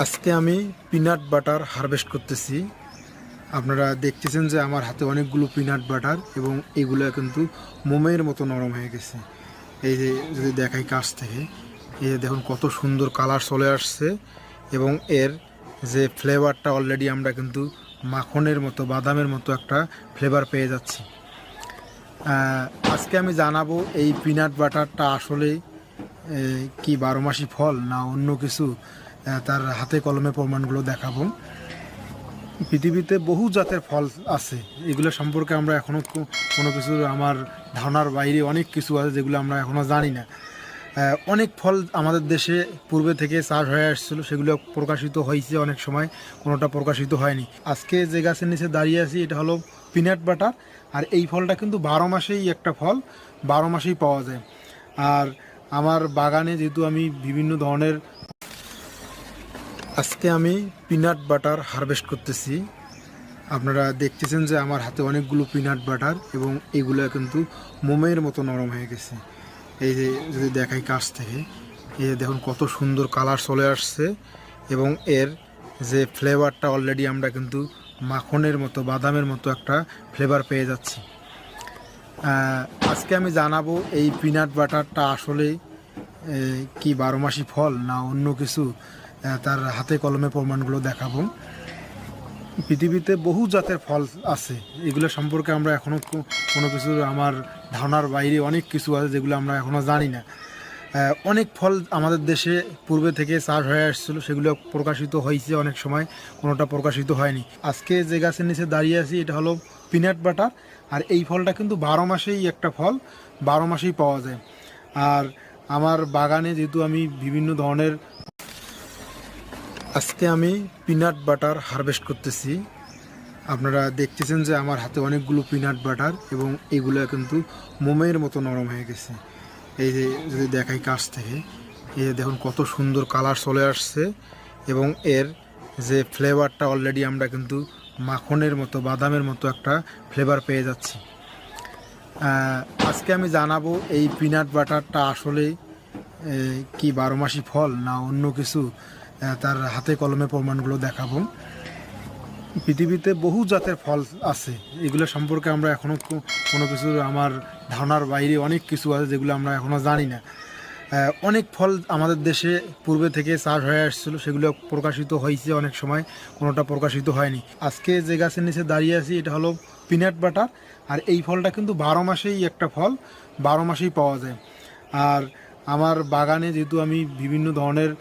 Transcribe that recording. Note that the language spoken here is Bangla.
আজকে আমি পিনাট বাটার হারভেস্ট করতেছি। আপনারা দেখতেছেন যে আমার হাতে অনেকগুলো পিনাট বাটার এবং এগুলো কিন্তু মোমের মতো নরম হয়ে গেছে। এই যে যদি দেখাই কাছ থেকে, এই যে দেখুন কত সুন্দর কালার চলে আসছে এবং এর যে ফ্লেভারটা অলরেডি আমরা কিন্তু মাখনের মতো বাদামের মতো একটা ফ্লেভার পেয়ে যাচ্ছি। আজকে আমি জানাবো এই পিনাট বাটারটা আসলে কি 12 মাসি ফল না অন্য কিছু, তার হাতে কলমে প্রমাণগুলো দেখাবো। পৃথিবীতে বহু জাতের ফল আছে, এগুলো সম্পর্কে আমরা এখনও কোনো কিছু আমার ধারণার বাইরে অনেক কিছু আছে যেগুলো আমরা এখনও জানি না। অনেক ফল আমাদের দেশে পূর্বে থেকে চাষ হয়ে আসছিলো, সেগুলো প্রকাশিত হয়েছে, অনেক সময় কোনোটা প্রকাশিত হয়নি। আজকে যে গাছের নিচে দাঁড়িয়ে আছি এটা হলো পিনাট বাটার। আর এই ফলটা কিন্তু 12 মাসেই একটা ফল, 12 মাসেই পাওয়া যায়। আর আমার বাগানে যেহেতু আমি বিভিন্ন ধরনের, আজকে আমি পিনাট বাটার হারভেস্ট করতেছি। আপনারা দেখতেছেন যে আমার হাতে অনেকগুলো পিনাট বাটার এবং এগুলো কিন্তু মোমের মতো নরম হয়ে গেছে। এই যে যদি দেখাই কাছ থেকে, এই যে দেখুন কত সুন্দর কালার চলে আসছে এবং এর যে ফ্লেভারটা অলরেডি আমরা কিন্তু মাখনের মতো বাদামের মতো একটা ফ্লেভার পেয়ে যাচ্ছি। আজকে আমি জানাবো এই পিনাট বাটারটা আসলে কি 12 মাসি ফল না অন্য কিছু, তার হাতে কলমে প্রমাণগুলো দেখাবো। পৃথিবীতে বহু জাতের ফল আছে, এগুলো সম্পর্কে আমরা এখনও কোনো কিছু আমার ধারণার বাইরে অনেক কিছু আছে যেগুলো আমরা এখনও জানি না। অনেক ফল আমাদের দেশে পূর্বে থেকে চাষ হয়ে আসছিলো, সেগুলো প্রকাশিত হয়েছে, অনেক সময় কোনোটা প্রকাশিত হয়নি। আজকে যে গাছের নিচে দাঁড়িয়ে আছি এটা হলো পিনাট বাটার। আর এই ফলটা কিন্তু 12 মাসেই একটা ফল, 12 মাসেই পাওয়া যায়। আর আমার বাগানে যেহেতু আমি বিভিন্ন ধরনের, আজকে আমি পিনাট বাটার হারভেস্ট করতেছি। আপনারা দেখতেছেন যে আমার হাতে অনেকগুলো পিনাট বাটার এবং এগুলো কিন্তু মোমের মতো নরম হয়ে গেছে। এই যে যদি দেখাই কাছ থেকে, এই যে দেখুন কত সুন্দর কালার চলে আসছে এবং এর যে ফ্লেভারটা অলরেডি আমরা কিন্তু মাখনের মতো বাদামের মতো একটা ফ্লেভার পেয়ে যাচ্ছি। আজকে আমি জানাবো এই পিনাট বাটারটা আসলে কি 12 মাসি ফল না অন্য কিছু, তার হাতে কলমে প্রমাণগুলো দেখাবো। পৃথিবীতে বহু জাতের ফল আছে, এগুলো সম্পর্কে আমরা এখনও কোনো কিছু আমার ধারণার বাইরে অনেক কিছু আছে যেগুলো আমরা এখনও জানি না। অনেক ফল আমাদের দেশে পূর্বে থেকে চাষ হয়ে আসছিলো, সেগুলো প্রকাশিত হয়েছে, অনেক সময় কোনোটা প্রকাশিত হয়নি। আজকে যে গাছের নিচে দাঁড়িয়ে আছি এটা হলো পিনাট বাটার। আর এই ফলটা কিন্তু 12 মাসেই একটা ফল, 12 মাসেই পাওয়া যায়। আর আমার বাগানে যেহেতু আমি বিভিন্ন ধরনের